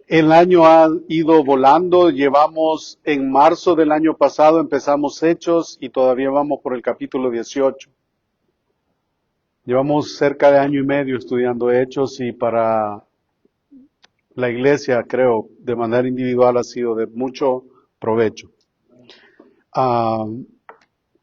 El año ha ido volando, llevamos en marzo del año pasado, empezamos Hechos y todavía vamos por el capítulo 18. Llevamos cerca de año y medio estudiando Hechos y para la iglesia, creo, de manera individual ha sido de mucho provecho.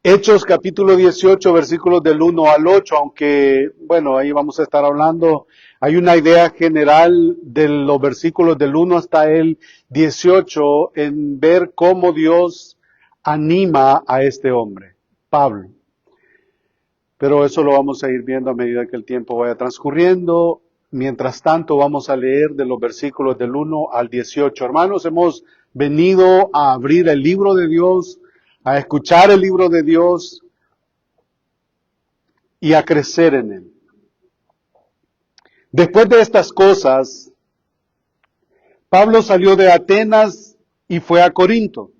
Hechos capítulo 18, versículos del 1 al 8, aunque, bueno, ahí vamos a estar hablando. Hay una idea general de los versículos del 1 hasta el 18 en ver cómo Dios anima a este hombre, Pablo. Pero eso lo vamos a ir viendo a medida que el tiempo vaya transcurriendo. Mientras tanto, vamos a leer de los versículos del 1 al 18. Hermanos, hemos venido a abrir el libro de Dios, a escuchar el libro de Dios y a crecer en él. Después de estas cosas, Pablo salió de Atenas y fue a Corinto.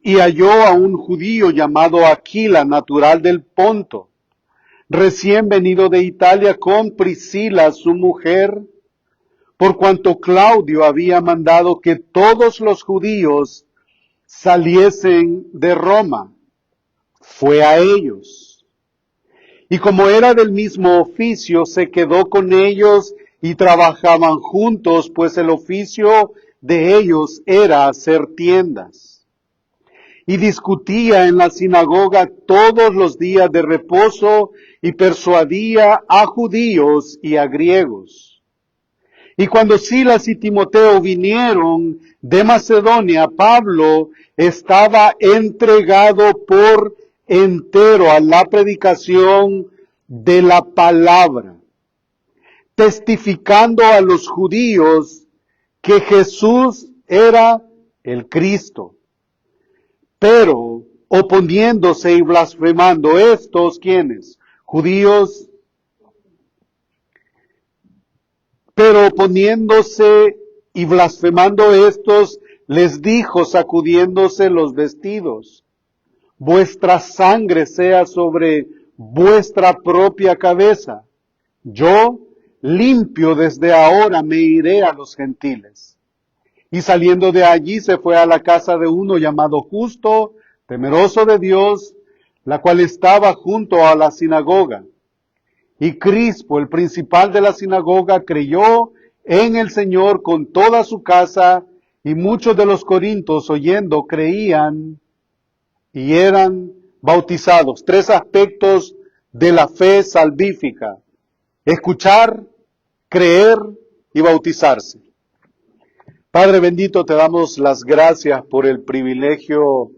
Y halló a un judío llamado Aquila, natural del Ponto, recién venido de Italia con Priscila, su mujer, por cuanto Claudio había mandado que todos los judíos saliesen de Roma. Fue a ellos. Y como era del mismo oficio, se quedó con ellos y trabajaban juntos, pues el oficio de ellos era hacer tiendas. Y discutía en la sinagoga todos los días de reposo y persuadía a judíos y a griegos. Y cuando Silas y Timoteo vinieron de Macedonia, Pablo estaba entregado por entero a la predicación de la palabra, testificando a los judíos que Jesús era el Cristo. Pero oponiéndose y blasfemando estos, ¿quiénes? Judíos. Pero oponiéndose y blasfemando estos, les dijo, sacudiéndose los vestidos: vuestra sangre sea sobre vuestra propia cabeza. Yo, limpio desde ahora, me iré a los gentiles. Y saliendo de allí se fue a la casa de uno llamado Justo, temeroso de Dios, la cual estaba junto a la sinagoga. Y Crispo, el principal de la sinagoga, creyó en el Señor con toda su casa, y muchos de los corintios, oyendo, creían y eran bautizados. Tres aspectos de la fe salvífica: escuchar, creer y bautizarse. Padre bendito, te damos las gracias por el privilegio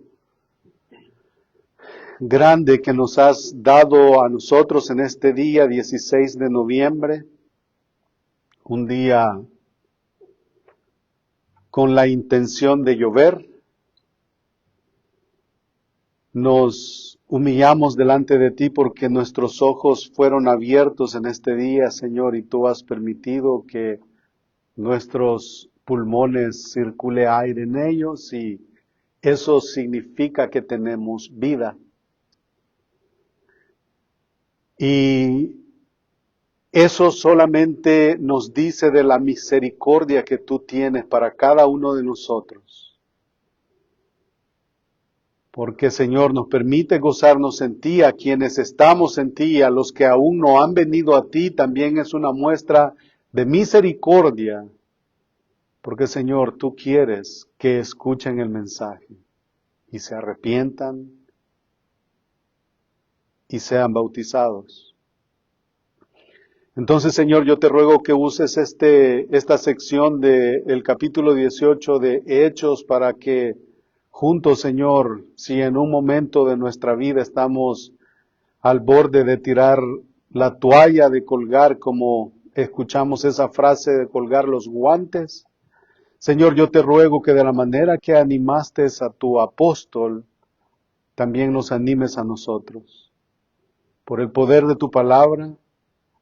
grande que nos has dado a nosotros en este día 16 de noviembre, un día con la intención de llover. Nos humillamos delante de ti porque nuestros ojos fueron abiertos en este día, Señor, y tú has permitido que nuestros pulmones circule aire en ellos, y eso significa que tenemos vida. Y eso solamente nos dice de la misericordia que tú tienes para cada uno de nosotros. Porque, Señor, nos permite gozarnos en ti, a quienes estamos en ti, a los que aún no han venido a ti, también es una muestra de misericordia. Porque, Señor, tú quieres que escuchen el mensaje y se arrepientan y sean bautizados. Entonces, Señor, yo te ruego que uses esta sección del capítulo 18 de Hechos para que juntos, Señor, si en un momento de nuestra vida estamos al borde de tirar la toalla, de colgar, como escuchamos esa frase de colgar los guantes, Señor, yo te ruego que de la manera que animaste a tu apóstol, también nos animes a nosotros. Por el poder de tu palabra,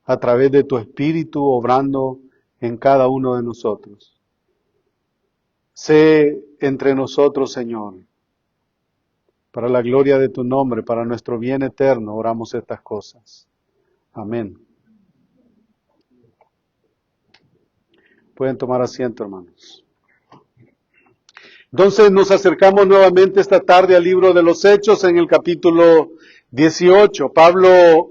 a través de tu Espíritu obrando en cada uno de nosotros. Sé entre nosotros, Señor, para la gloria de tu nombre, para nuestro bien eterno, oramos estas cosas. Amén. Pueden tomar asiento, hermanos. Entonces nos acercamos nuevamente esta tarde al libro de los Hechos en el capítulo 18. Pablo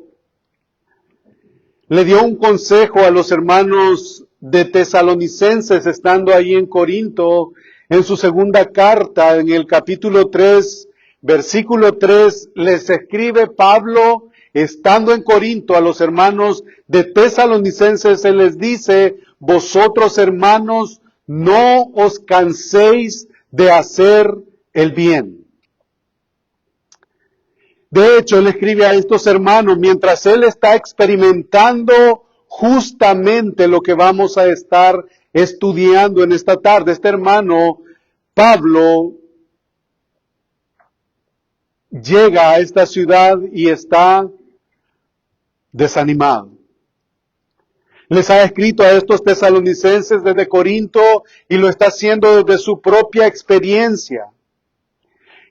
le dio un consejo a los hermanos de Tesalonicenses estando ahí en Corinto, en su segunda carta, en el capítulo 3, versículo 3, les escribe Pablo, estando en Corinto, a los hermanos de Tesalonicenses, se les dice: vosotros, hermanos, no os canséis de hacer el bien. De hecho, él escribe a estos hermanos mientras él está experimentando justamente lo que vamos a estar estudiando en esta tarde. Este hermano, Pablo, llega a esta ciudad y está desanimado. Les ha escrito a estos tesalonicenses desde Corinto y lo está haciendo desde su propia experiencia.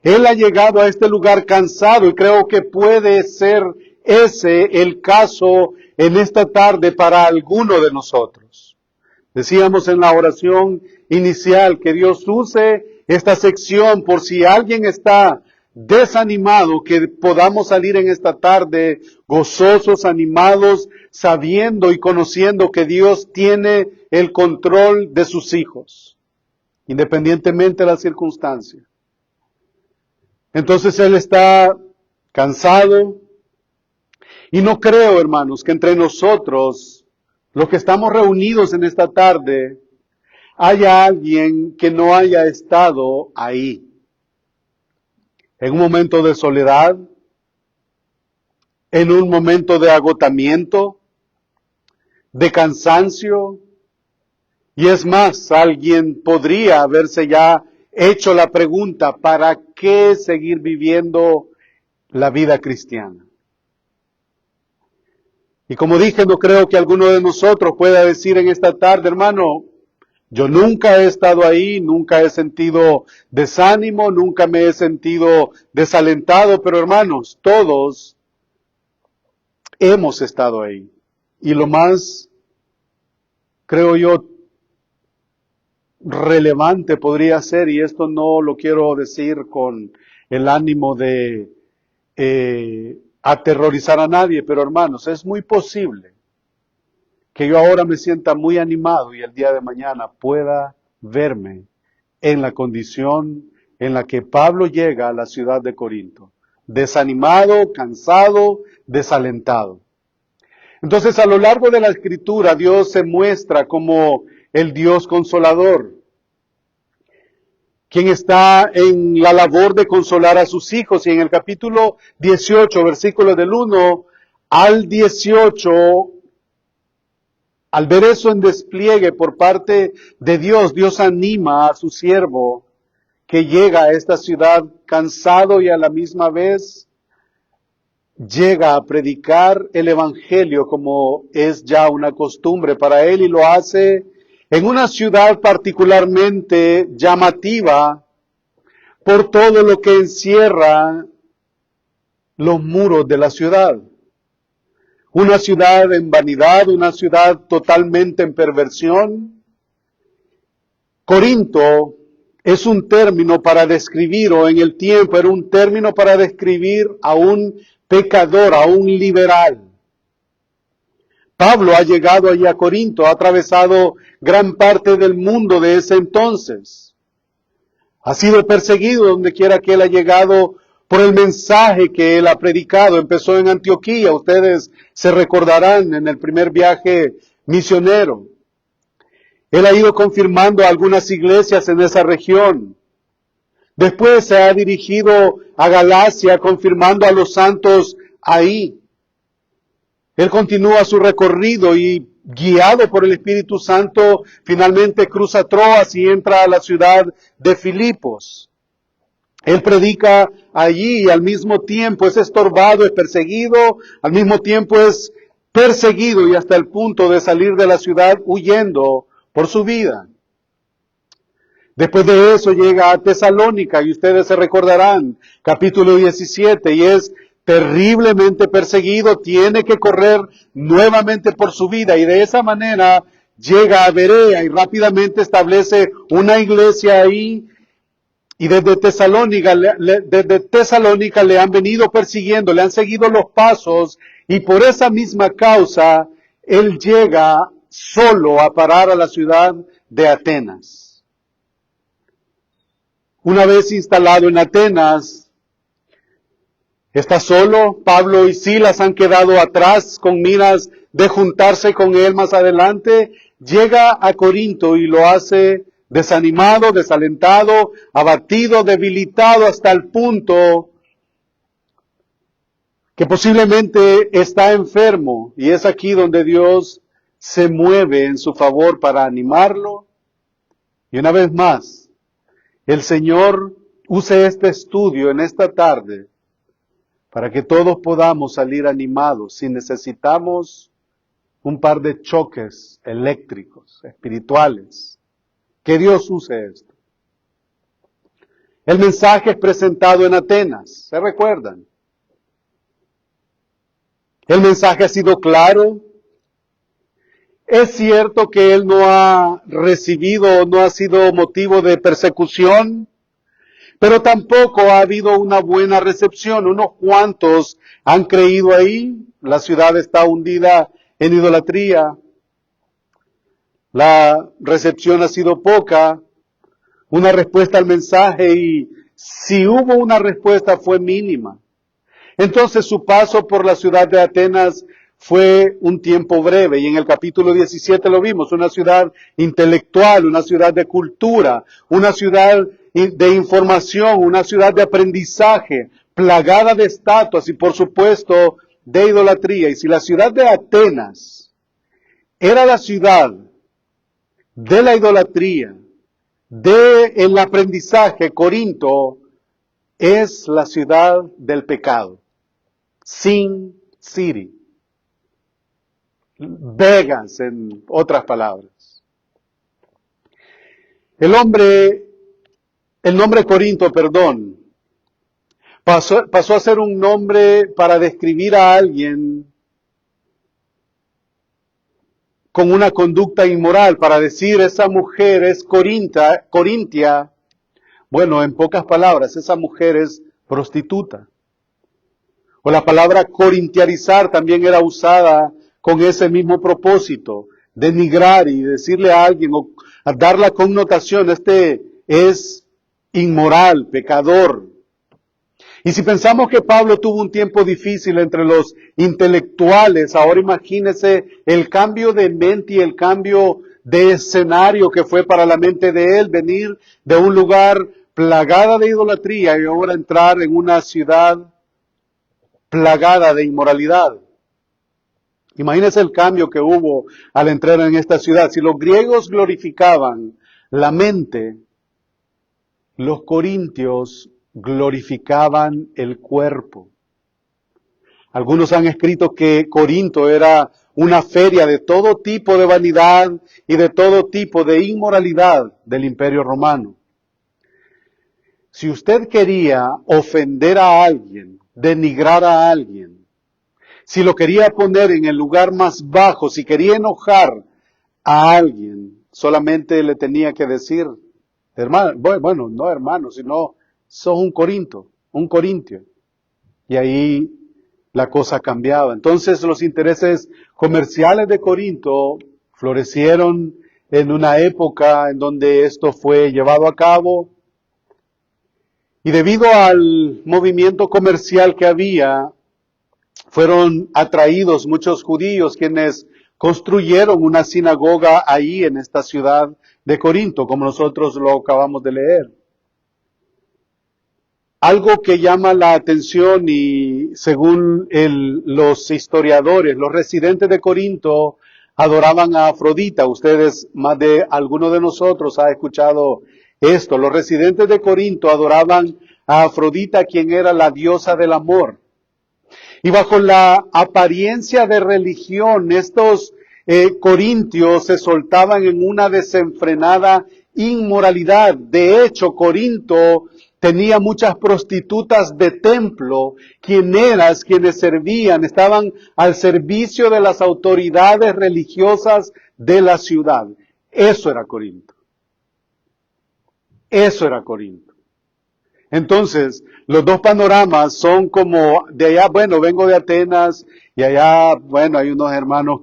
Él ha llegado a este lugar cansado y creo que puede ser ese el caso en esta tarde para alguno de nosotros. Decíamos en la oración inicial que Dios use esta sección por si alguien está desanimado, que podamos salir en esta tarde gozosos, animados, sabiendo y conociendo que Dios tiene el control de sus hijos, independientemente de las circunstancias. Entonces él está cansado y no creo, hermanos, que entre nosotros, los que estamos reunidos en esta tarde, haya alguien que no haya estado ahí. En un momento de soledad, en un momento de agotamiento, de cansancio, y es más, alguien podría haberse ya hecho la pregunta: ¿para qué seguir viviendo la vida cristiana? Y como dije, no creo que alguno de nosotros pueda decir en esta tarde: hermano, yo nunca he estado ahí, nunca he sentido desánimo, nunca me he sentido desalentado, pero hermanos, todos hemos estado ahí. Y lo más, creo yo, relevante podría ser, y esto no lo quiero decir con el ánimo de aterrorizar a nadie, pero hermanos, es muy posible que yo ahora me sienta muy animado y el día de mañana pueda verme en la condición en la que Pablo llega a la ciudad de Corinto, desanimado, cansado, desalentado. Entonces, a lo largo de la Escritura, Dios se muestra como el Dios consolador, quien está en la labor de consolar a sus hijos. Y en el capítulo 18, versículos del 1 al 18, al ver eso en despliegue por parte de Dios, Dios anima a su siervo que llega a esta ciudad cansado y a la misma vez llega a predicar el evangelio como es ya una costumbre para él, y lo hace en una ciudad particularmente llamativa por todo lo que encierra los muros de la ciudad. Una ciudad en vanidad, una ciudad totalmente en perversión. Corinto es un término para describir, o en el tiempo era un término para describir a un pecador, a un liberal. Pablo ha llegado allí a Corinto, ha atravesado gran parte del mundo de ese entonces. Ha sido perseguido donde quiera que él ha llegado por el mensaje que él ha predicado. Empezó en Antioquía, ustedes se recordarán, en el primer viaje misionero. Él ha ido confirmando algunas iglesias en esa región. Después se ha dirigido a Galacia, confirmando a los santos ahí. Él continúa su recorrido y, guiado por el Espíritu Santo, finalmente cruza Troas y entra a la ciudad de Filipos. Él predica allí y al mismo tiempo es estorbado, es perseguido, al mismo tiempo es perseguido y hasta el punto de salir de la ciudad huyendo por su vida. Después de eso llega a Tesalónica, y ustedes se recordarán, capítulo 17, y es terriblemente perseguido, tiene que correr nuevamente por su vida, y de esa manera llega a Berea y rápidamente establece una iglesia ahí. Y desde Tesalónica le han venido persiguiendo, le han seguido los pasos, y por esa misma causa él llega solo a parar a la ciudad de Atenas. Una vez instalado en Atenas, está solo. Pablo y Silas han quedado atrás con miras de juntarse con él más adelante. Llega a Corinto y lo hace desanimado, desalentado, abatido, debilitado hasta el punto que posiblemente está enfermo. Y es aquí donde Dios se mueve en su favor para animarlo. Y una vez más, el Señor use este estudio en esta tarde para que todos podamos salir animados. Si necesitamos un par de choques eléctricos, espirituales, que Dios use esto. El mensaje es presentado en Atenas, ¿se recuerdan? El mensaje ha sido claro. Es cierto que él no ha recibido, no ha sido motivo de persecución, pero tampoco ha habido una buena recepción. Unos cuantos han creído ahí. La ciudad está hundida en idolatría. La recepción ha sido poca, una respuesta al mensaje, y si hubo una respuesta fue mínima. Entonces su paso por la ciudad de Atenas fue un tiempo breve, y en el capítulo 17 lo vimos, una ciudad intelectual, una ciudad de cultura, una ciudad de información, una ciudad de aprendizaje, plagada de estatuas y por supuesto de idolatría. Y si la ciudad de Atenas era la ciudad de la idolatría, del aprendizaje, Corinto es la ciudad del pecado. Sin City. Vegas, en otras palabras. El nombre Corinto, pasó a ser un nombre para describir a alguien con una conducta inmoral, para decir esa mujer es corintia. Bueno, en pocas palabras, esa mujer es prostituta. O la palabra corintiarizar también era usada con ese mismo propósito, denigrar y decirle a alguien o a dar la connotación, este es inmoral, pecador. Y si pensamos que Pablo tuvo un tiempo difícil entre los intelectuales, ahora imagínese el cambio de mente y el cambio de escenario que fue para la mente de él, venir de un lugar plagada de idolatría y ahora entrar en una ciudad plagada de inmoralidad. Imagínese el cambio que hubo al entrar en esta ciudad. Si los griegos glorificaban la mente, los corintios glorificaban el cuerpo. Algunos han escrito que Corinto era una feria de todo tipo de vanidad y de todo tipo de inmoralidad del Imperio Romano. Si usted quería ofender a alguien, denigrar a alguien, si lo quería poner en el lugar más bajo, si quería enojar a alguien, solamente le tenía que decir, hermano, bueno, no hermano, sino sos un corintio. Y ahí la cosa cambiaba. Entonces los intereses comerciales de Corinto florecieron en una época en donde esto fue llevado a cabo. Y debido al movimiento comercial que había, fueron atraídos muchos judíos quienes construyeron una sinagoga ahí en esta ciudad de Corinto, como nosotros lo acabamos de leer. Algo que llama la atención y según los historiadores, los residentes de Corinto adoraban a Afrodita. Ustedes, más de alguno de nosotros ha escuchado esto. Los residentes de Corinto adoraban a Afrodita, quien era la diosa del amor. Y bajo la apariencia de religión, estos corintios se soltaban en una desenfrenada inmoralidad. De hecho, Corinto tenía muchas prostitutas de templo, quienes servían, estaban al servicio de las autoridades religiosas de la ciudad. Eso era Corinto. Eso era Corinto. Entonces, los dos panoramas son como de allá, bueno, vengo de Atenas y allá, bueno, hay unos hermanos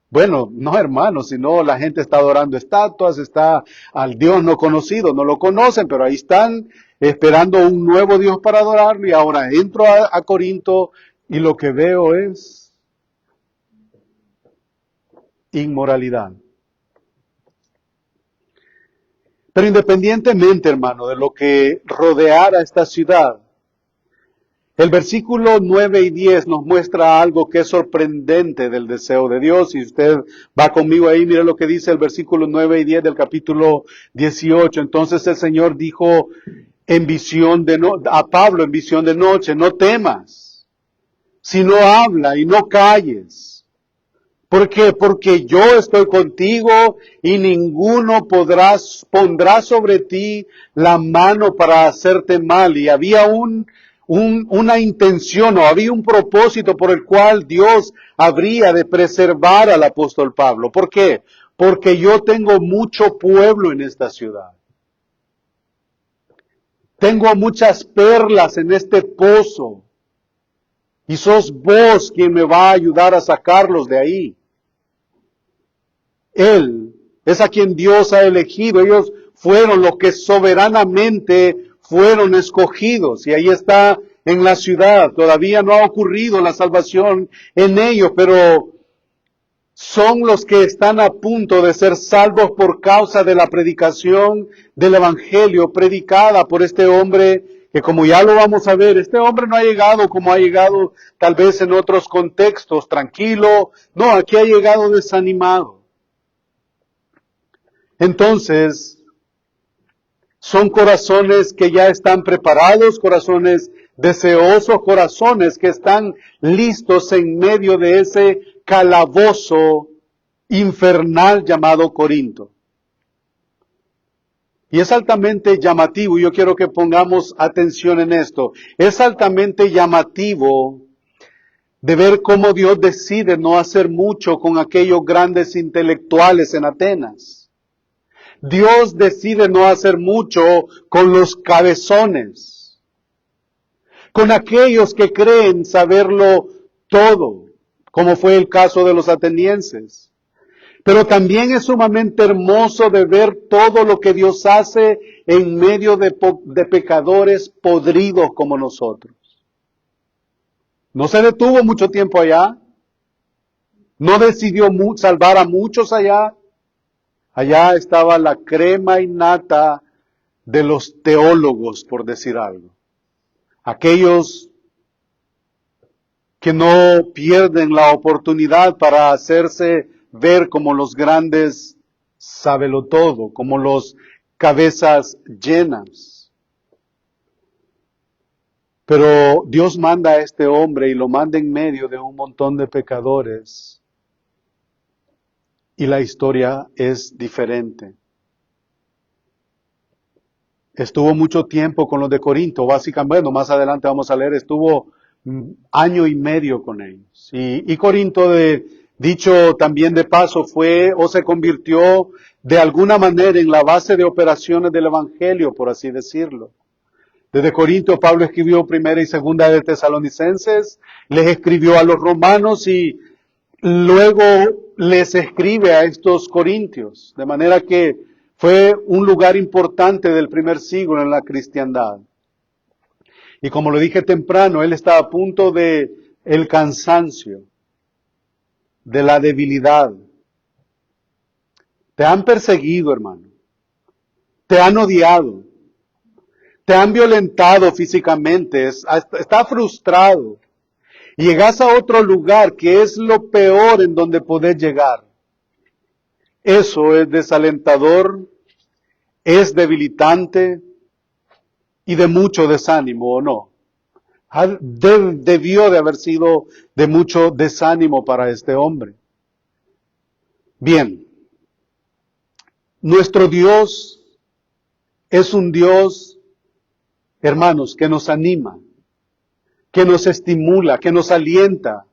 bueno, no hermanos, sino la gente está adorando estatuas, está al Dios no conocido, no lo conocen, pero ahí están esperando un nuevo Dios para adorarlo y ahora entro a Corinto y lo que veo es inmoralidad. Pero independientemente, hermano, de lo que rodeara esta ciudad, el versículo 9 y 10 nos muestra algo que es sorprendente del deseo de Dios. Si usted va conmigo ahí, mire lo que dice el versículo 9 y 10 del capítulo 18. Entonces el Señor dijo a Pablo en visión de noche, no temas, sino habla y no calles. ¿Por qué? Porque yo estoy contigo y ninguno pondrá sobre ti la mano para hacerte mal. Y había una intención o había un propósito por el cual Dios habría de preservar al apóstol Pablo. ¿Por qué? Porque yo tengo mucho pueblo en esta ciudad. Tengo muchas perlas en este pozo. Y sos vos quien me va a ayudar a sacarlos de ahí. Él es a quien Dios ha elegido. Ellos fueron los que soberanamente fueron escogidos. Y ahí está en la ciudad. Todavía no ha ocurrido la salvación en ellos, pero son los que están a punto de ser salvos por causa de la predicación del Evangelio predicada por este hombre que, como ya lo vamos a ver, este hombre no ha llegado como ha llegado tal vez en otros contextos, tranquilo. No, aquí ha llegado desanimado. Entonces, son corazones que ya están preparados, corazones deseosos, corazones que están listos en medio de ese calabozo infernal llamado Corinto. Y es altamente llamativo, y yo quiero que pongamos atención en esto, es altamente llamativo de ver cómo Dios decide no hacer mucho con aquellos grandes intelectuales en Atenas. Dios decide no hacer mucho con los cabezones, con aquellos que creen saberlo todo, como fue el caso de los atenienses. Pero también es sumamente hermoso de ver todo lo que Dios hace en medio de pecadores podridos como nosotros. No se detuvo mucho tiempo allá, no decidió salvar a muchos allá. Allá estaba la crema innata de los teólogos, por decir algo. Aquellos que no pierden la oportunidad para hacerse ver como los grandes sabelotodo, como los cabezas llenas. Pero Dios manda a este hombre y lo manda en medio de un montón de pecadores. Y la historia es diferente. Estuvo mucho tiempo con los de Corinto, básicamente, bueno, más adelante vamos a leer, estuvo año y medio con ellos. Y Corinto, dicho también de paso, fue o se convirtió de alguna manera en la base de operaciones del Evangelio, por así decirlo. Desde Corinto, Pablo escribió primera y segunda de Tesalonicenses, les escribió a los romanos y luego les escribe a estos corintios, de manera que fue un lugar importante del primer siglo en la cristiandad. Y como lo dije temprano, él está a punto de el cansancio, de la debilidad. Te han perseguido, hermano. Te han odiado. Te han violentado físicamente. Está frustrado. Y llegas a otro lugar que es lo peor en donde podés llegar. Eso es desalentador, es debilitante y de mucho desánimo, ¿o no? Debió de haber sido de mucho desánimo para este hombre. Bien, nuestro Dios es un Dios, hermanos, que nos anima, que nos estimula, que nos alienta.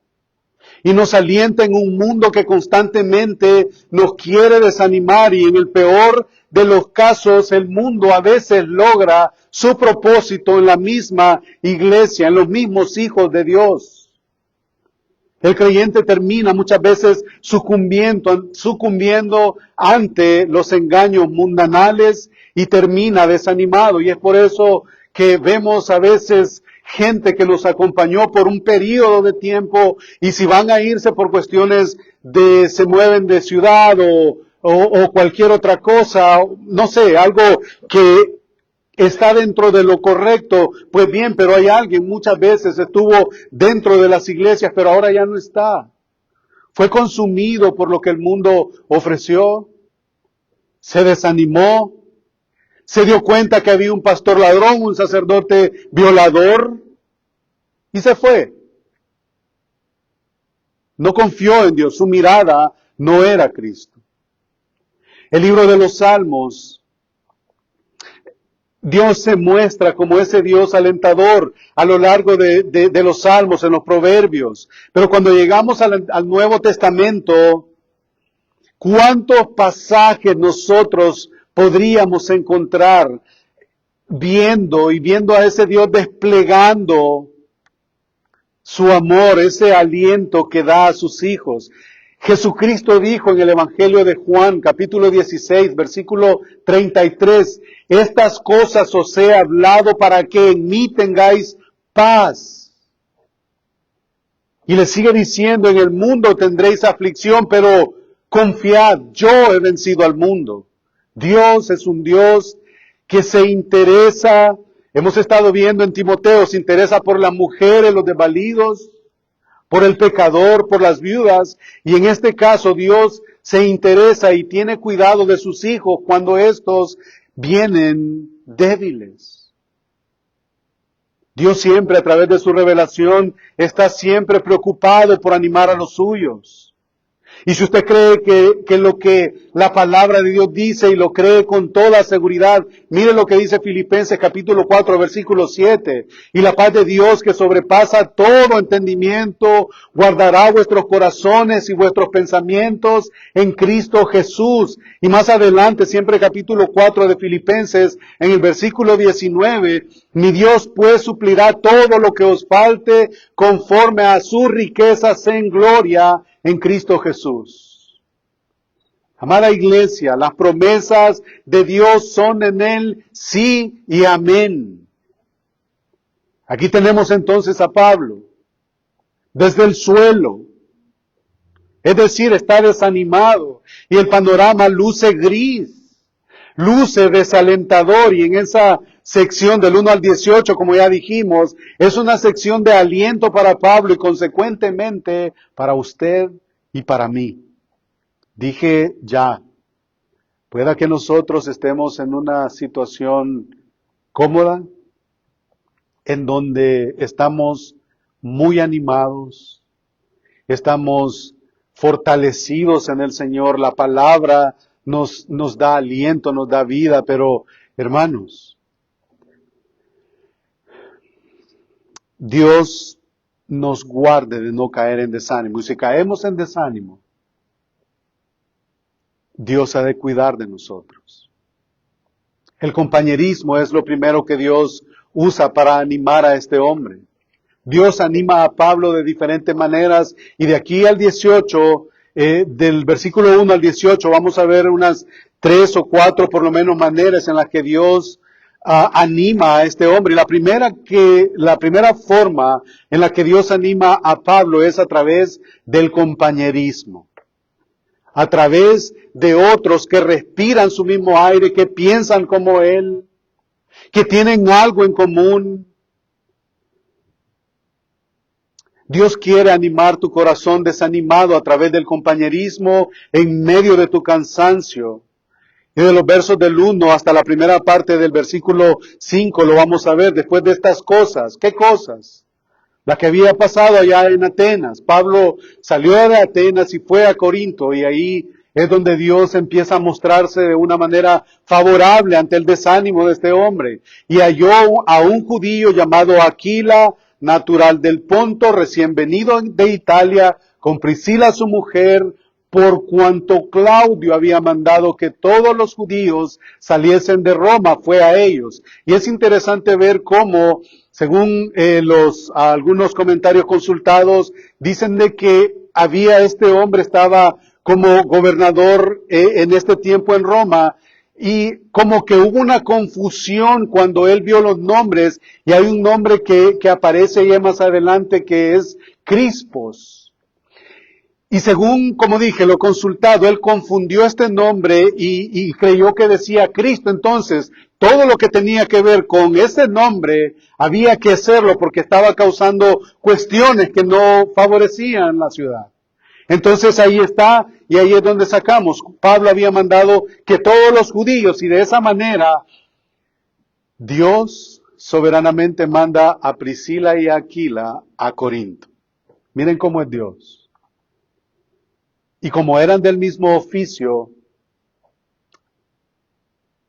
y nos alienta en un mundo que constantemente nos quiere desanimar, y en el peor de los casos el mundo a veces logra su propósito en la misma iglesia, en los mismos hijos de Dios. El creyente termina muchas veces sucumbiendo ante los engaños mundanales y termina desanimado. Y es por eso que vemos a veces gente que los acompañó por un periodo de tiempo, y si van a irse por cuestiones se mueven de ciudad o cualquier otra cosa, no sé, algo que está dentro de lo correcto, pues bien, pero hay alguien, muchas veces estuvo dentro de las iglesias, pero ahora ya no está. Fue consumido por lo que el mundo ofreció, se desanimó, se dio cuenta que había un pastor ladrón, un sacerdote violador, y se fue. No confió en Dios, su mirada no era Cristo. El libro de los Salmos, Dios se muestra como ese Dios alentador a lo largo de los Salmos, en los Proverbios. Pero cuando llegamos al Nuevo Testamento, ¿cuántos pasajes nosotros podríamos encontrar viendo a ese Dios desplegando su amor, ese aliento que da a sus hijos? Jesucristo dijo en el Evangelio de Juan, capítulo 16, versículo 33, estas cosas os he hablado para que en mí tengáis paz. Y le sigue diciendo, en el mundo tendréis aflicción, pero confiad, yo he vencido al mundo. Dios es un Dios que se interesa, hemos estado viendo en Timoteo, se interesa por las mujeres, los desvalidos, por el pecador, por las viudas, y en este caso Dios se interesa y tiene cuidado de sus hijos cuando estos vienen débiles. Dios siempre, a través de su revelación, está siempre preocupado por animar a los suyos. Y si usted cree que lo que la palabra de Dios dice y lo cree con toda seguridad, mire lo que dice Filipenses capítulo 4, versículo 7. Y la paz de Dios que sobrepasa todo entendimiento, guardará vuestros corazones y vuestros pensamientos en Cristo Jesús. Y más adelante, siempre capítulo 4 de Filipenses, en el versículo 19, mi Dios pues suplirá todo lo que os falte conforme a sus riquezas en gloria en Cristo Jesús. Amada iglesia, las promesas de Dios son en Él sí y amén. Aquí tenemos entonces a Pablo, desde el suelo, es decir, está desanimado y el panorama luce gris, luce desalentador, y en esa sección del 1 al 18, como ya dijimos, es una sección de aliento para Pablo y consecuentemente para usted y para mí. Dije ya, pueda que nosotros estemos en una situación cómoda, en donde estamos muy animados, estamos fortalecidos en el Señor, la palabra nos da aliento, nos da vida, pero hermanos, Dios nos guarde de no caer en desánimo. Y si caemos en desánimo, Dios ha de cuidar de nosotros. El compañerismo es lo primero que Dios usa para animar a este hombre. Dios anima a Pablo de diferentes maneras, y de aquí al 18, del versículo 1 al 18, vamos a ver unas 3 o 4 por lo menos maneras en las que Dios anima a este hombre. La primera forma en la que Dios anima a Pablo es a través del compañerismo, a través de otros que respiran su mismo aire, que piensan como él, que tienen algo en común. Dios quiere animar tu corazón desanimado a través del compañerismo en medio de tu cansancio. Y de los versos del 1 hasta la primera parte del versículo 5 lo vamos a ver. Después de estas cosas, ¿qué cosas? Las que había pasado allá en Atenas. Pablo salió de Atenas y fue a Corinto, y ahí es donde Dios empieza a mostrarse de una manera favorable ante el desánimo de este hombre. Y halló a un judío llamado Aquila, natural del Ponto, recién venido de Italia, con Priscila su mujer, por cuanto Claudio había mandado que todos los judíos saliesen de Roma, fue a ellos. Y es interesante ver cómo, según algunos comentarios consultados, dicen de que este hombre estaba como gobernador en este tiempo en Roma, y como que hubo una confusión cuando él vio los nombres, y hay un nombre que aparece ya más adelante que es Crispos. Y según, como dije, lo consultado, él confundió este nombre y creyó que decía Cristo. Entonces, todo lo que tenía que ver con ese nombre había que hacerlo porque estaba causando cuestiones que no favorecían la ciudad. Entonces ahí está, y ahí es donde sacamos. Pablo había mandado que todos los judíos, y de esa manera Dios soberanamente manda a Priscila y a Aquila a Corinto. Miren cómo es Dios. Y como eran del mismo oficio,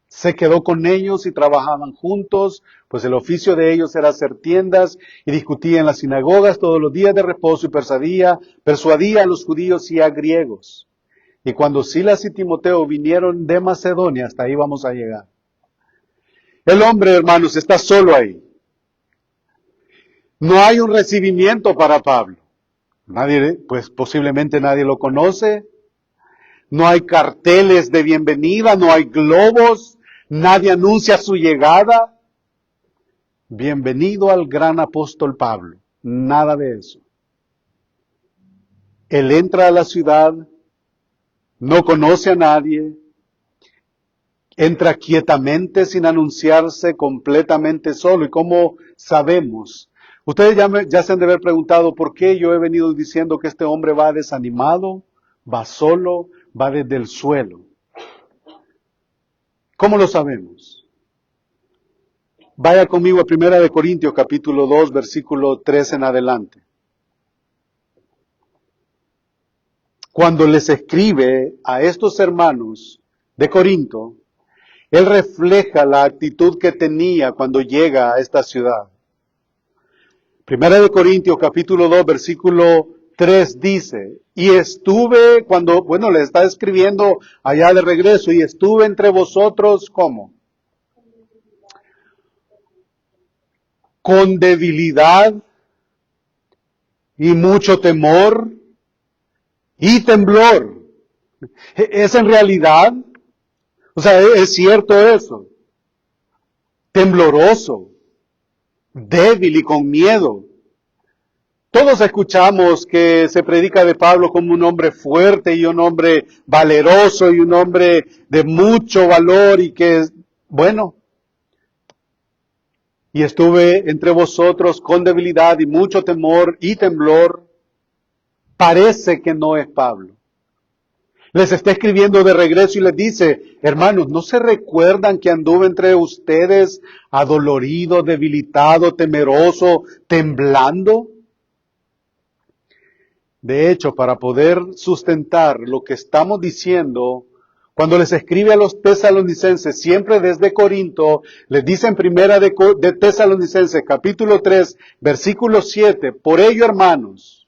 se quedó con ellos y trabajaban juntos, pues el oficio de ellos era hacer tiendas y discutía en las sinagogas todos los días de reposo y persuadía a los judíos y a griegos. Y cuando Silas y Timoteo vinieron de Macedonia, hasta ahí vamos a llegar. El hombre, hermanos, está solo ahí. No hay un recibimiento para Pablo. Pues posiblemente nadie lo conoce. No hay carteles de bienvenida, no hay globos, nadie anuncia su llegada. Bienvenido al gran apóstol Pablo. Nada de eso. Él entra a la ciudad, no conoce a nadie, entra quietamente sin anunciarse, completamente solo. ¿Y cómo sabemos? Ustedes ya se han de haber preguntado por qué yo he venido diciendo que este hombre va desanimado, va solo, va desde el suelo. ¿Cómo lo sabemos? Vaya conmigo a 1 Corintios capítulo 2, versículo 3 en adelante. Cuando les escribe a estos hermanos de Corinto, él refleja la actitud que tenía cuando llega a esta ciudad. 1 Corintios capítulo 2, versículo 3 dice, y estuve le está escribiendo allá de regreso, y estuve entre vosotros, ¿cómo? Con debilidad y mucho temor y temblor. ¿Es en realidad? O sea, ¿es cierto eso? Tembloroso, débil y con miedo. Todos escuchamos que se predica de Pablo como un hombre fuerte y un hombre valeroso y un hombre de mucho valor y que, y estuve entre vosotros con debilidad y mucho temor y temblor. Parece que no es Pablo. Les está escribiendo de regreso y les dice, hermanos, ¿no se recuerdan que anduve entre ustedes adolorido, debilitado, temeroso, temblando? De hecho, para poder sustentar lo que estamos diciendo, cuando les escribe a los tesalonicenses, siempre desde Corinto, les dice en primera de Tesalonicenses, capítulo 3, versículo 7, por ello, hermanos,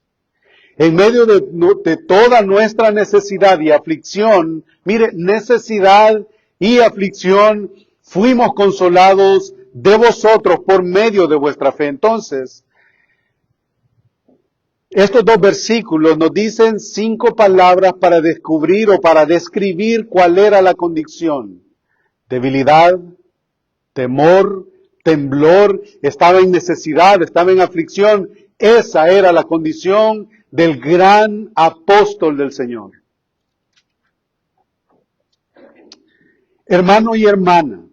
en medio de toda nuestra necesidad y aflicción, mire, necesidad y aflicción, fuimos consolados de vosotros por medio de vuestra fe. Entonces, estos dos versículos nos dicen 5 palabras para descubrir o para describir cuál era la condición. Debilidad, temor, temblor, estaba en necesidad, estaba en aflicción. Esa era la condición del gran apóstol del Señor. Hermano y hermana,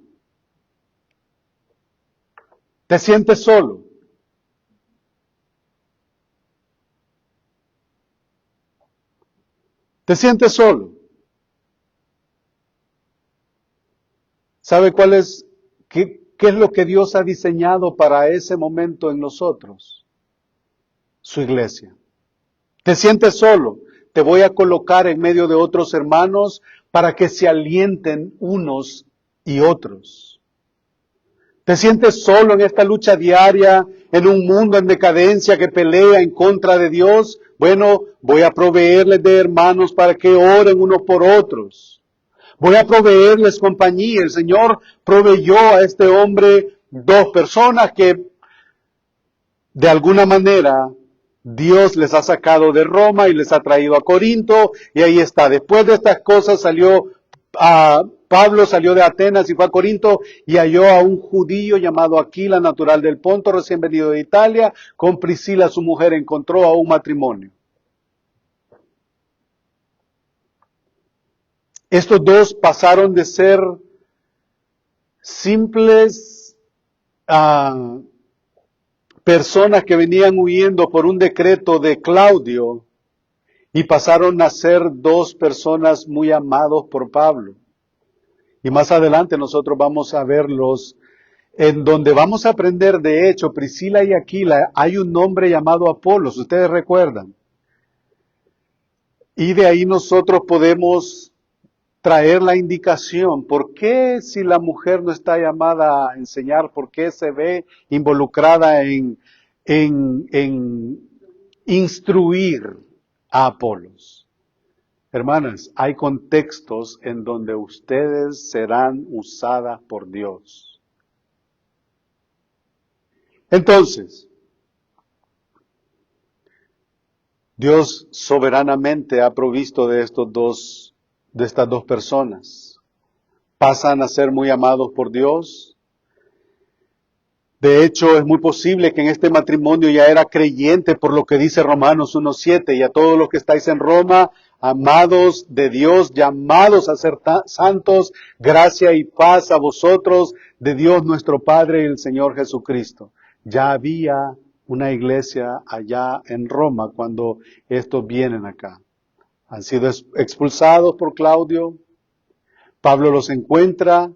¿te sientes solo? ¿Te sientes solo? ¿Sabe qué es lo que Dios ha diseñado para ese momento en nosotros? Su iglesia. ¿Te sientes solo? Te voy a colocar en medio de otros hermanos para que se alienten unos y otros. ¿Te sientes solo en esta lucha diaria, en un mundo en decadencia que pelea en contra de Dios? Bueno, voy a proveerles de hermanos para que oren unos por otros. Voy a proveerles compañía. El Señor proveyó a este hombre 2 personas que de alguna manera Dios les ha sacado de Roma y les ha traído a Corinto, y ahí está. Después de estas cosas Pablo salió de Atenas y fue a Corinto y halló a un judío llamado Aquila, natural del Ponto, recién venido de Italia. Con Priscila, su mujer, encontró a un matrimonio. Estos 2 pasaron de ser simples personas que venían huyendo por un decreto de Claudio y pasaron a ser 2 personas muy amados por Pablo. Y más adelante nosotros vamos a verlos, en donde vamos a aprender, de hecho, Priscila y Aquila, hay un nombre llamado Apolos, ustedes recuerdan. Y de ahí nosotros podemos traer la indicación, ¿por qué si la mujer no está llamada a enseñar, por qué se ve involucrada en instruir a Apolos? Hermanas, hay contextos en donde ustedes serán usadas por Dios. Entonces, Dios soberanamente ha provisto de estas dos personas. Pasan a ser muy amados por Dios. De hecho, es muy posible que en este matrimonio ya era creyente, por lo que dice Romanos 1:7, y a todos los que estáis en Roma, amados de Dios, llamados a ser santos, gracia y paz a vosotros, de Dios nuestro Padre y el Señor Jesucristo. Ya había una iglesia allá en Roma cuando estos vienen acá. Han sido expulsados por Claudio. Pablo los encuentra.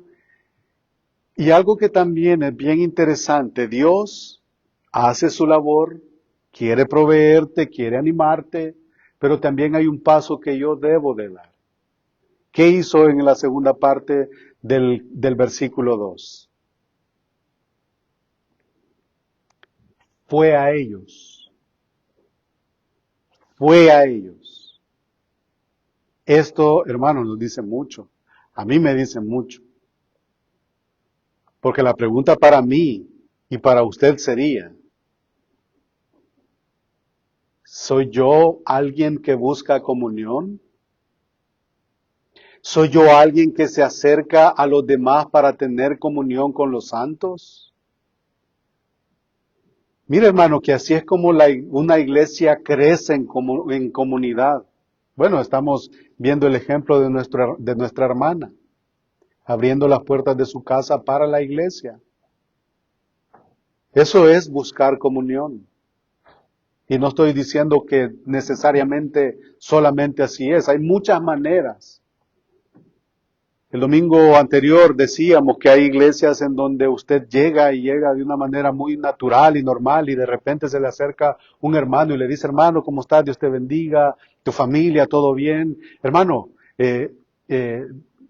Y algo que también es bien interesante, Dios hace su labor, quiere proveerte, quiere animarte, pero también hay un paso que yo debo de dar. ¿Qué hizo en la segunda parte del versículo 2? Fue a ellos. Fue a ellos. Esto, hermanos, nos dice mucho. A mí me dice mucho. Porque la pregunta para mí y para usted sería, ¿soy yo alguien que busca comunión? ¿Soy yo alguien que se acerca a los demás para tener comunión con los santos? Mire, hermano, que así es como una iglesia crece en comunidad. Bueno, estamos viendo el ejemplo de nuestra hermana, abriendo las puertas de su casa para la iglesia. Eso es buscar comunión. Y no estoy diciendo que necesariamente solamente así es. Hay muchas maneras. El domingo anterior decíamos que hay iglesias en donde usted llega de una manera muy natural y normal y de repente se le acerca un hermano y le dice, hermano, ¿cómo estás? Dios te bendiga, tu familia, todo bien. Hermano,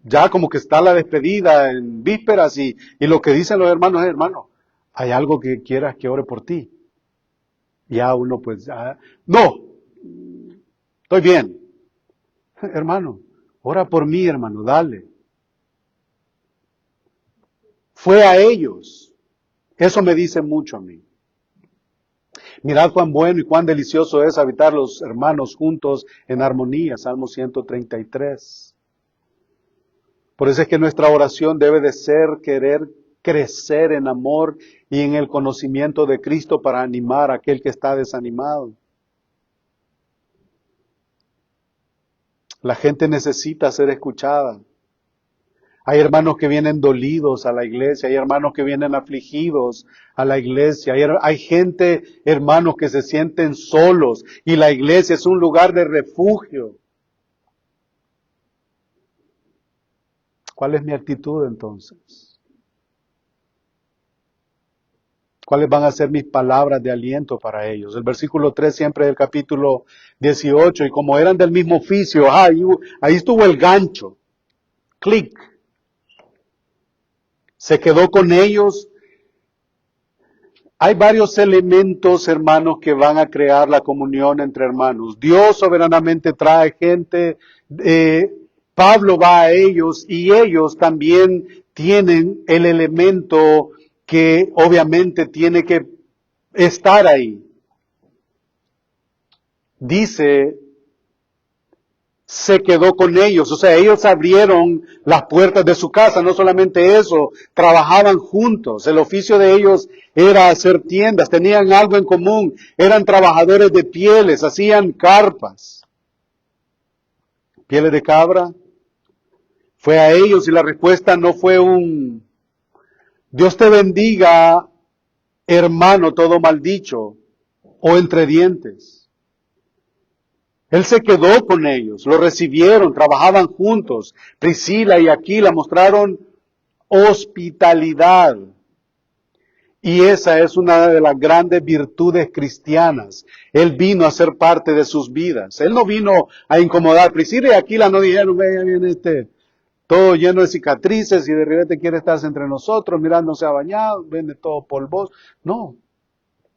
ya como que está la despedida en vísperas y lo que dicen los hermanos es, hermano, ¿hay algo que quieras que ore por ti? Ya uno pues, no, estoy bien. Hermano, ora por mí, hermano, dale. Fue a ellos. Eso me dice mucho a mí. Mirad cuán bueno y cuán delicioso es habitar los hermanos juntos en armonía. Salmo 133. Por eso es que nuestra oración debe de ser querer crecer en amor y en el conocimiento de Cristo para animar a aquel que está desanimado. La gente necesita ser escuchada. Hay hermanos que vienen dolidos a la iglesia, hay hermanos que vienen afligidos a la iglesia, hay gente, hermanos, que se sienten solos y la iglesia es un lugar de refugio. ¿Cuál es mi actitud entonces? ¿Cuáles van a ser mis palabras de aliento para ellos? El versículo 3 siempre del capítulo 18, y como eran del mismo oficio, ahí estuvo el gancho, clic. Se quedó con ellos Hay varios elementos, hermanos, que van a crear la comunión entre hermanos. Dios soberanamente trae gente, Pablo va a ellos y ellos también tienen el elemento que obviamente tiene que estar ahí. Dice, se quedó con ellos, o sea, ellos abrieron las puertas de su casa, no solamente eso, trabajaban juntos, el oficio de ellos era hacer tiendas, tenían algo en común, eran trabajadores de pieles, hacían carpas, pieles de cabra, fue a ellos y la respuesta no fue un Dios te bendiga, hermano, todo mal dicho, o entre dientes. Él se quedó con ellos, lo recibieron, trabajaban juntos. Priscila y Aquila mostraron hospitalidad. Y esa es una de las grandes virtudes cristianas. Él vino a ser parte de sus vidas. Él no vino a incomodar. Priscila y Aquila no dijeron, vea, viene todo lleno de cicatrices y de repente quiere estar entre nosotros, mirá, no se ha bañado, viene todo polvoso. No,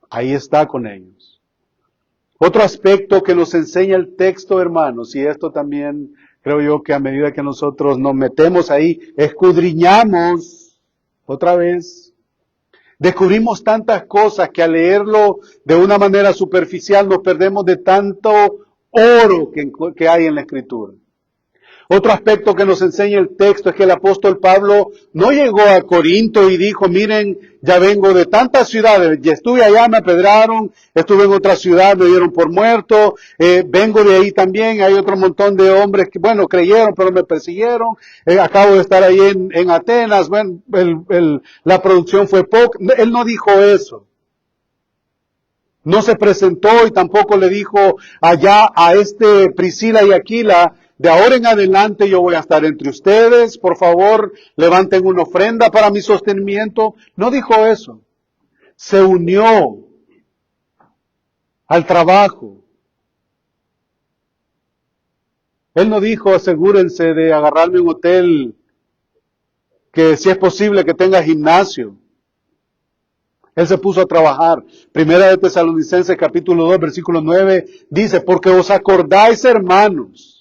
ahí está con ellos. Otro aspecto que nos enseña el texto, hermanos, y esto también creo yo que a medida que nosotros nos metemos ahí, escudriñamos otra vez, descubrimos tantas cosas que al leerlo de una manera superficial nos perdemos de tanto oro que hay en la Escritura. Otro aspecto que nos enseña el texto es que el apóstol Pablo no llegó a Corinto y dijo, miren, ya vengo de tantas ciudades, ya estuve allá, me apedraron, estuve en otra ciudad, me dieron por muerto, vengo de ahí también, hay otro montón de hombres que, bueno, creyeron, pero me persiguieron, acabo de estar ahí en Atenas, bueno, la producción fue poca. Él no dijo eso. No se presentó y tampoco le dijo allá a Priscila y Aquila, de ahora en adelante yo voy a estar entre ustedes, por favor, levanten una ofrenda para mi sostenimiento. No dijo eso. Se unió al trabajo. Él no dijo, asegúrense de agarrarme un hotel que si es posible que tenga gimnasio. Él se puso a trabajar. Primera de Tesalonicenses capítulo 2 versículo 9 dice, porque os acordáis, hermanos,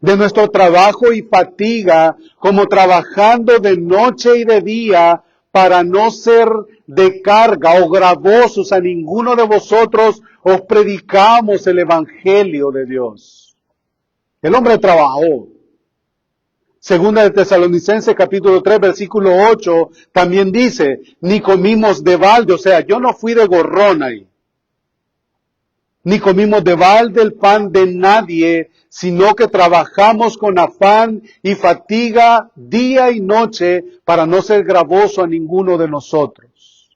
de nuestro trabajo y fatiga, como trabajando de noche y de día, para no ser de carga o gravosos a ninguno de vosotros, os predicamos el evangelio de Dios. El hombre trabajó. Segunda de Tesalonicenses capítulo 3 versículo 8 también dice, ni comimos de balde, o sea, yo no fui de gorrón ahí. Ni comimos de balde el pan de nadie, sino que trabajamos con afán y fatiga día y noche para no ser gravoso a ninguno de nosotros.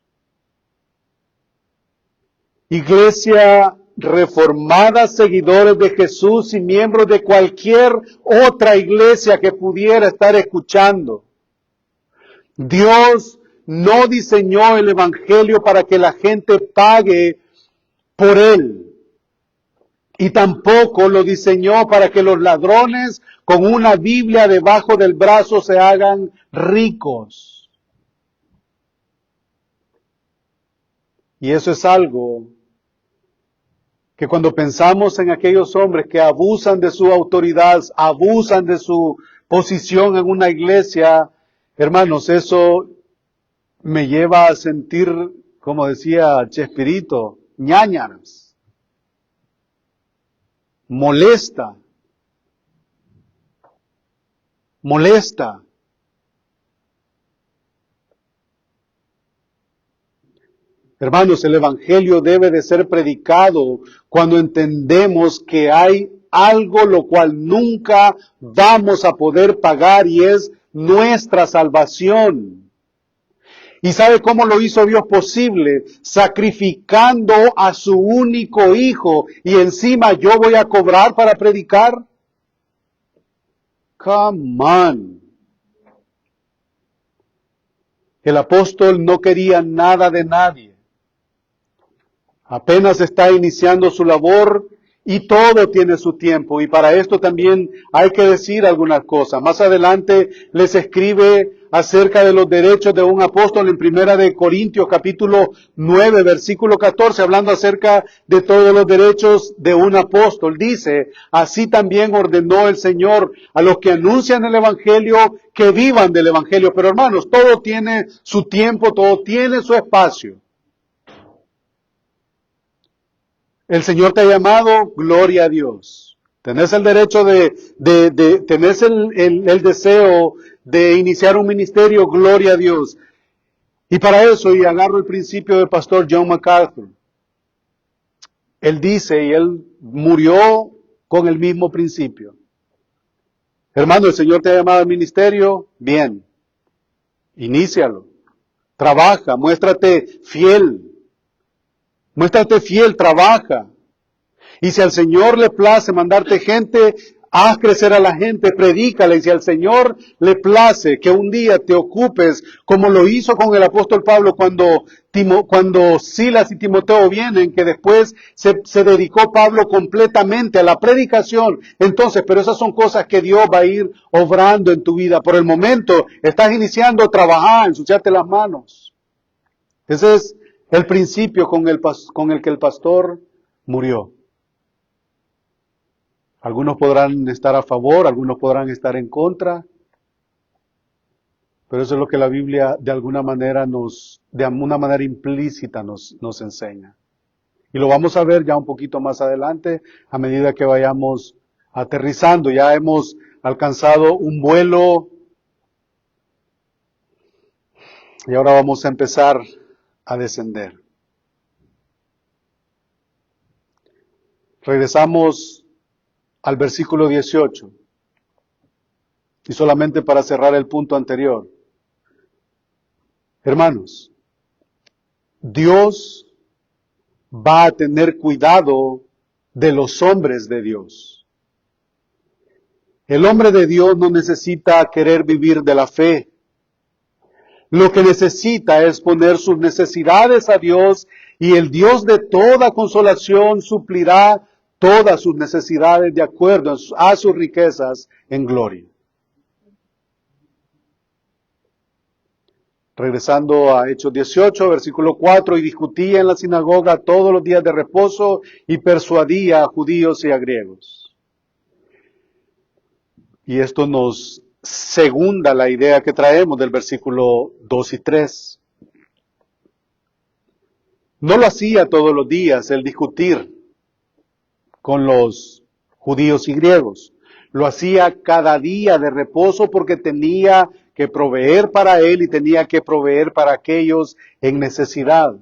Iglesia reformada, seguidores de Jesús y miembros de cualquier otra iglesia que pudiera estar escuchando. Dios no diseñó el evangelio para que la gente pague por él. Y tampoco lo diseñó para que los ladrones con una Biblia debajo del brazo se hagan ricos. Y eso es algo que cuando pensamos en aquellos hombres que abusan de su autoridad, abusan de su posición en una iglesia, hermanos, eso me lleva a sentir, como decía Chespirito, ñáñaras. Molesta. Hermanos, el evangelio debe de ser predicado cuando entendemos que hay algo lo cual nunca vamos a poder pagar y es nuestra salvación. ¿Y sabe cómo lo hizo Dios posible? Sacrificando a su único hijo y encima yo voy a cobrar para predicar. Come on. El apóstol no quería nada de nadie. Apenas está iniciando su labor Y todo tiene su tiempo, y para esto también hay que decir algunas cosas. Más adelante les escribe acerca de los derechos de un apóstol en Primera de Corintios capítulo 9, versículo 14, hablando acerca de todos los derechos de un apóstol. Dice, así también ordenó el Señor a los que anuncian el Evangelio que vivan del Evangelio. Pero hermanos, todo tiene su tiempo, todo tiene su espacio. El Señor te ha llamado, gloria a Dios. Tenés el derecho tenés el deseo de iniciar un ministerio, gloria a Dios. Y para eso, y agarro el principio del pastor John MacArthur. Él dice, y él murió con el mismo principio. Hermano, el Señor te ha llamado al ministerio, bien. Inícialo. Trabaja, muéstrate fiel. Muéstrate fiel, trabaja. Y si al Señor le place mandarte gente, haz crecer a la gente, predícale. Y si al Señor le place que un día te ocupes, como lo hizo con el apóstol Pablo cuando Silas y Timoteo vienen, que después se dedicó Pablo completamente a la predicación. Entonces, pero esas son cosas que Dios va a ir obrando en tu vida. Por el momento, estás iniciando a trabajar, ensuciarte las manos. Ese es el principio con el que el pastor murió. Algunos podrán estar a favor, algunos podrán estar en contra, pero eso es lo que la Biblia de alguna manera implícita nos enseña. Y lo vamos a ver ya un poquito más adelante, a medida que vayamos aterrizando. Ya hemos alcanzado un vuelo y ahora vamos a empezar a descender. Regresamos al versículo 18. Y solamente para cerrar el punto anterior. Hermanos, Dios va a tener cuidado de los hombres de Dios. El hombre de Dios no necesita querer vivir de la fe. Lo que necesita es poner sus necesidades a Dios, y el Dios de toda consolación suplirá todas sus necesidades de acuerdo a sus riquezas en gloria. Regresando a Hechos 18, versículo 4, y discutía en la sinagoga todos los días de reposo y persuadía a judíos y a griegos. Y esto nos segunda la idea que traemos del versículo 2 y 3. No lo hacía todos los días el discutir con los judíos y griegos. Lo hacía cada día de reposo porque tenía que proveer para él y tenía que proveer para aquellos en necesidad.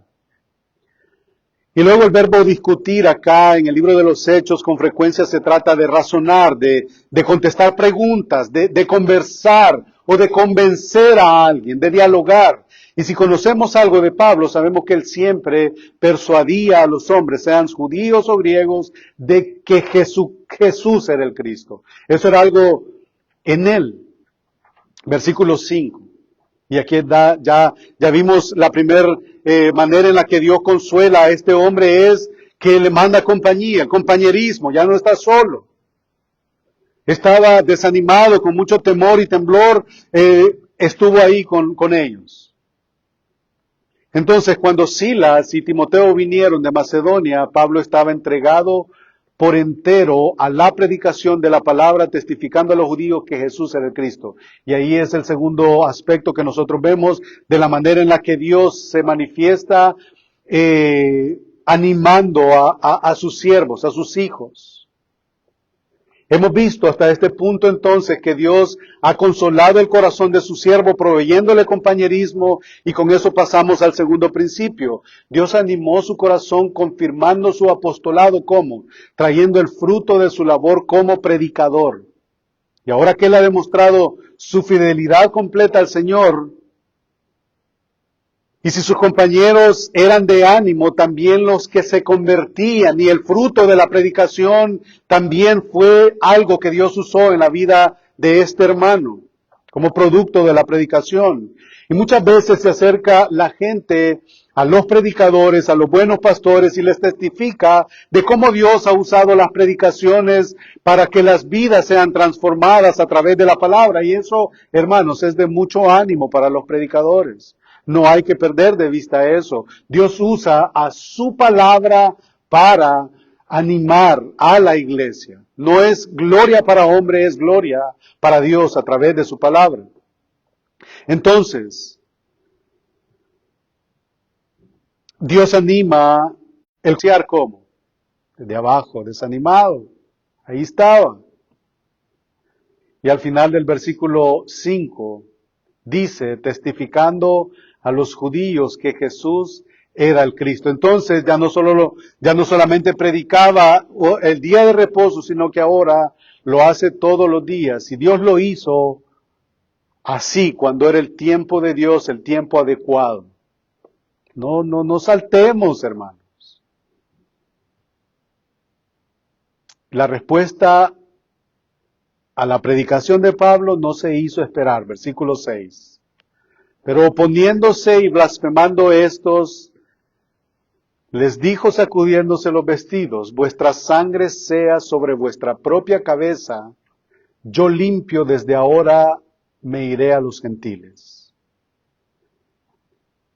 Y luego el verbo discutir acá en el libro de los Hechos con frecuencia se trata de razonar, de contestar preguntas, de conversar o de convencer a alguien, de dialogar. Y si conocemos algo de Pablo, sabemos que él siempre persuadía a los hombres, sean judíos o griegos, de que Jesús era el Cristo. Eso era algo en él. Versículo 5. Y aquí ya vimos la primera manera en la que Dios consuela a este hombre es que le manda compañía, compañerismo, ya no está solo. Estaba desanimado, con mucho temor y temblor, estuvo ahí con ellos. Entonces, cuando Silas y Timoteo vinieron de Macedonia, Pablo estaba entregado por entero a la predicación de la palabra, testificando a los judíos que Jesús era el Cristo. Y ahí es el segundo aspecto que nosotros vemos de la manera en la que Dios se manifiesta animando a sus siervos, a sus hijos. Hemos visto hasta este punto entonces que Dios ha consolado el corazón de su siervo proveyéndole compañerismo, y con eso pasamos al segundo principio. Dios animó su corazón confirmando su apostolado como trayendo el fruto de su labor como predicador. Y ahora que él ha demostrado su fidelidad completa al Señor, y si sus compañeros eran de ánimo, también los que se convertían, y el fruto de la predicación también fue algo que Dios usó en la vida de este hermano. como producto de la predicación. Y muchas veces se acerca la gente a los predicadores, a los buenos pastores y les testifica de cómo Dios ha usado las predicaciones para que las vidas sean transformadas a través de la palabra. Y eso, hermanos, es de mucho ánimo para los predicadores. No hay que perder de vista eso. Dios usa a su palabra para animar a la iglesia. No es gloria para hombre, es gloria para Dios a través de su palabra. Entonces, Dios anima el criar como, desde abajo, desanimado. Ahí estaba. Y al final del versículo 5 dice, testificando a los judíos que Jesús era el Cristo. Entonces ya no solamente predicaba el día de reposo, sino que ahora lo hace todos los días. Y Dios lo hizo así cuando era el tiempo de Dios, el tiempo adecuado. No saltemos, hermanos. La respuesta a la predicación de Pablo no se hizo esperar, versículo 6. Pero oponiéndose y blasfemando estos, les dijo sacudiéndose los vestidos, vuestra sangre sea sobre vuestra propia cabeza, yo limpio desde ahora me iré a los gentiles.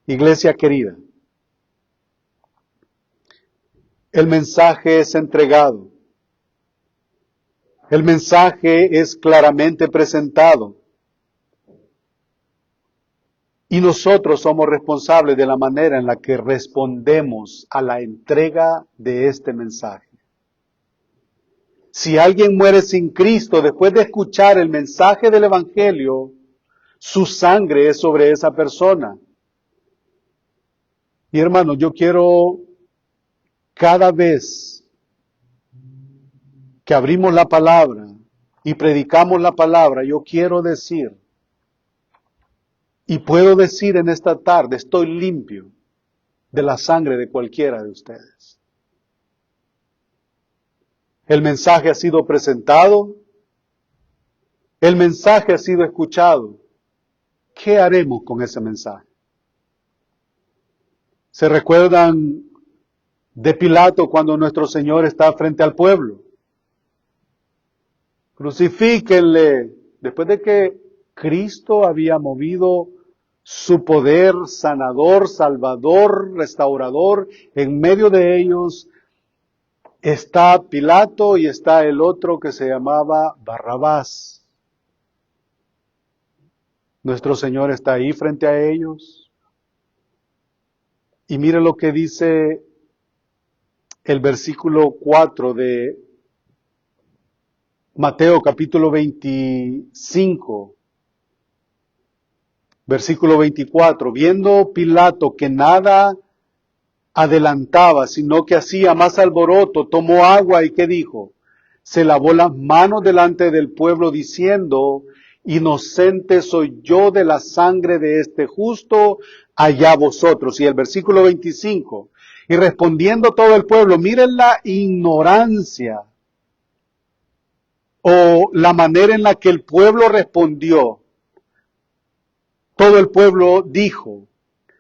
Iglesia querida, el mensaje es entregado, el mensaje es claramente presentado y nosotros somos responsables de la manera en la que respondemos a la entrega de este mensaje. Si alguien muere sin Cristo después de escuchar el mensaje del Evangelio, su sangre es sobre esa persona. Y hermano, yo quiero cada vez que abrimos la palabra y predicamos la palabra, yo quiero decir, y puedo decir en esta tarde, estoy limpio de la sangre de cualquiera de ustedes. El mensaje ha sido presentado, el mensaje ha sido escuchado. ¿Qué haremos con ese mensaje? ¿Se recuerdan de Pilato cuando nuestro Señor está frente al pueblo? Crucifíquenle. Después de que Cristo había movido su poder sanador, salvador, restaurador en medio de ellos, está Pilato y está el otro que se llamaba Barrabás. Nuestro Señor está ahí frente a ellos. Y mire lo que dice el versículo 4 de Mateo capítulo 25, versículo 24. Viendo Pilato que nada adelantaba, sino que hacía más alboroto, tomó agua y ¿qué dijo? Se lavó las manos delante del pueblo diciendo, inocente soy yo de la sangre de este justo, allá vosotros. Y el versículo 25, y respondiendo todo el pueblo, miren la ignorancia o la manera en la que el pueblo respondió. Todo el pueblo dijo,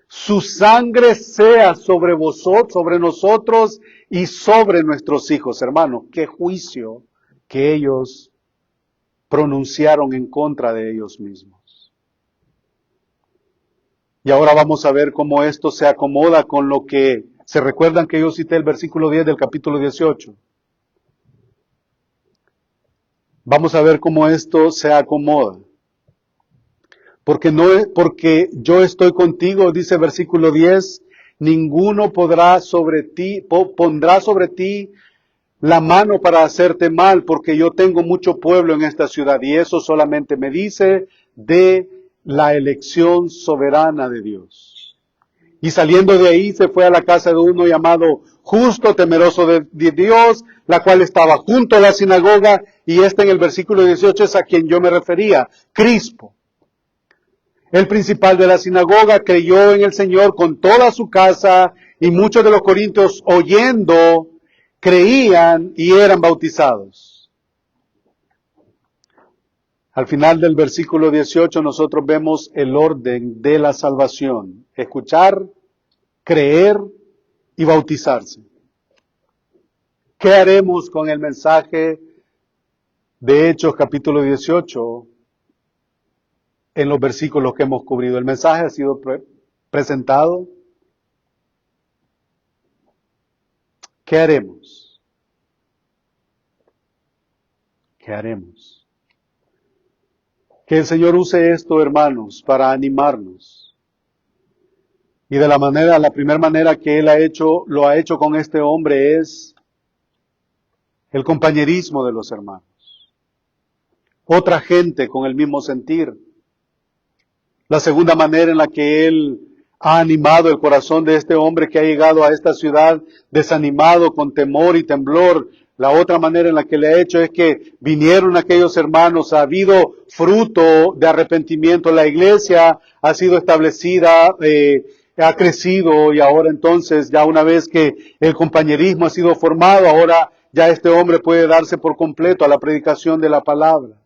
su sangre sea sobre vosotros, sobre nosotros y sobre nuestros hijos. Hermanos, qué juicio que ellos pronunciaron en contra de ellos mismos. Y ahora vamos a ver cómo esto se acomoda con lo que, ¿se recuerdan que yo cité el versículo 10 del capítulo 18? Vamos a ver cómo esto se acomoda. Porque yo estoy contigo, dice el versículo 10, ninguno pondrá sobre ti la mano para hacerte mal, porque yo tengo mucho pueblo en esta ciudad, y eso solamente me dice de la elección soberana de Dios. Y saliendo de ahí se fue a la casa de uno llamado Justo, temeroso de Dios, la cual estaba junto a la sinagoga, y en el versículo 18 es a quien yo me refería, Crispo. El principal de la sinagoga creyó en el Señor con toda su casa, y muchos de los corintios oyendo creían y eran bautizados. Al final del versículo 18 nosotros vemos el orden de la salvación: escuchar, creer y bautizarse. ¿Qué haremos con el mensaje de Hechos capítulo 18 en los versículos que hemos cubrido? El mensaje ha sido presentado. ¿Qué haremos? ¿Qué haremos? Que el Señor use esto, hermanos, para animarnos. Y de la primera manera que Él lo ha hecho con este hombre es el compañerismo de los hermanos. Otra gente con el mismo sentir. La segunda manera en la que Él ha animado el corazón de este hombre que ha llegado a esta ciudad desanimado, con temor y temblor. La otra manera en la que le ha hecho es que vinieron aquellos hermanos, ha habido fruto de arrepentimiento, la iglesia ha sido establecida, ha crecido, y ahora entonces, ya una vez que el compañerismo ha sido formado, ahora ya este hombre puede darse por completo a la predicación de la palabra.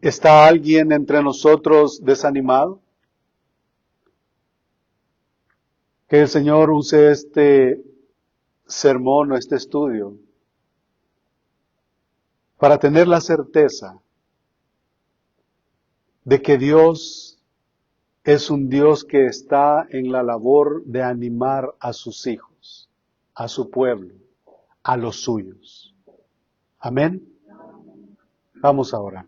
¿Está alguien entre nosotros desanimado? Que el Señor use este sermón o este estudio para tener la certeza de que Dios es un Dios que está en la labor de animar a sus hijos, a su pueblo, a los suyos. Amén. Vamos a orar.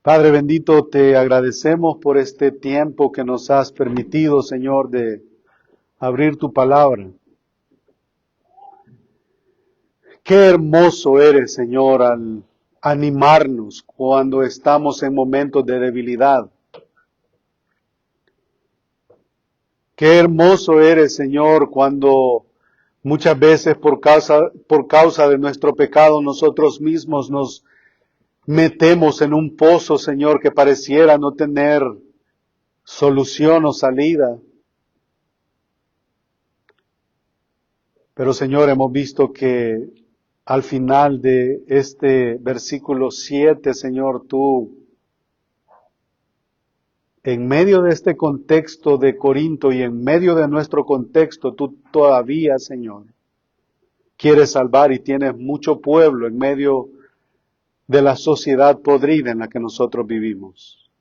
Padre bendito, te agradecemos por este tiempo que nos has permitido, Señor, de abrir tu palabra. Qué hermoso eres, Señor, al animarnos cuando estamos en momentos de debilidad. Qué hermoso eres, Señor, cuando muchas veces por causa de nuestro pecado nosotros mismos nos metemos en un pozo, Señor, que pareciera no tener solución o salida. Pero, Señor, hemos visto que al final de este versículo 7, Señor, tú, en medio de este contexto de Corinto y en medio de nuestro contexto, tú todavía, Señor, quieres salvar y tienes mucho pueblo en medio de la sociedad podrida en la que nosotros vivimos.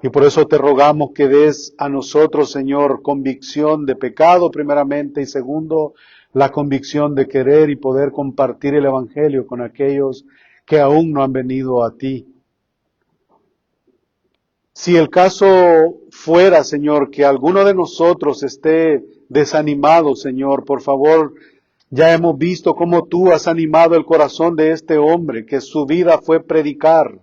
Y por eso te rogamos que des a nosotros, Señor, convicción de pecado primeramente, y segundo, la convicción de querer y poder compartir el Evangelio con aquellos que aún no han venido a ti. Si el caso fuera, Señor, que alguno de nosotros esté desanimado, Señor, por favor, ya hemos visto cómo tú has animado el corazón de este hombre, que su vida fue predicar.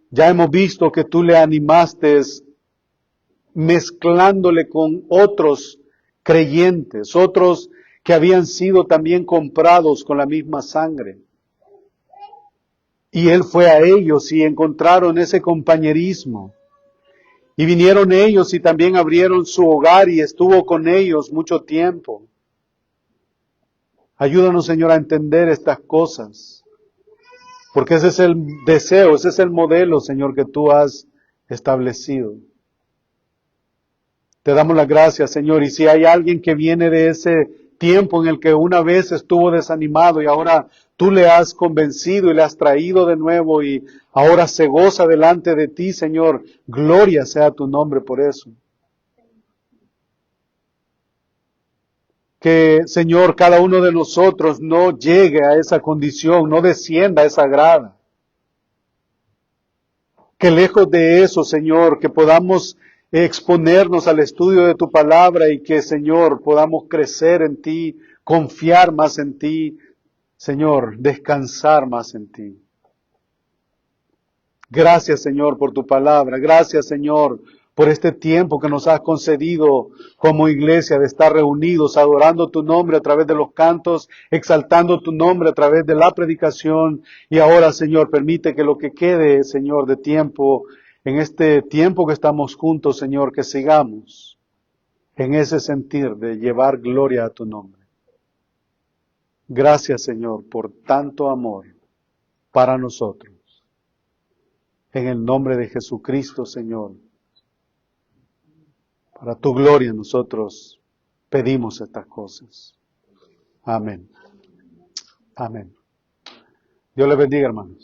Ya hemos visto que tú le animaste mezclándole con otros creyentes, otros que habían sido también comprados con la misma sangre. Y él fue a ellos y encontraron ese compañerismo. Y vinieron ellos y también abrieron su hogar y estuvo con ellos mucho tiempo. Ayúdanos, Señor, a entender estas cosas. Porque ese es el deseo, ese es el modelo, Señor, que tú has establecido. Te damos las gracias, Señor. Y si hay alguien que viene de ese tiempo en el que una vez estuvo desanimado y ahora tú le has convencido y le has traído de nuevo y ahora se goza delante de ti, Señor, gloria sea tu nombre por eso. Que, Señor, cada uno de nosotros no llegue a esa condición, no descienda a esa grada. Que lejos de eso, Señor, que podamos exponernos al estudio de tu palabra y que, Señor, podamos crecer en ti, confiar más en ti, Señor, descansar más en ti. Gracias, Señor, por tu palabra. Gracias, Señor, por este tiempo que nos has concedido como iglesia de estar reunidos, adorando tu nombre a través de los cantos, exaltando tu nombre a través de la predicación. Y ahora, Señor, permite que lo que quede, Señor, de tiempo en este tiempo que estamos juntos, Señor, que sigamos en ese sentir de llevar gloria a tu nombre. Gracias, Señor, por tanto amor para nosotros. En el nombre de Jesucristo, Señor, para tu gloria nosotros pedimos estas cosas. Amén. Amén. Dios les bendiga, hermanos.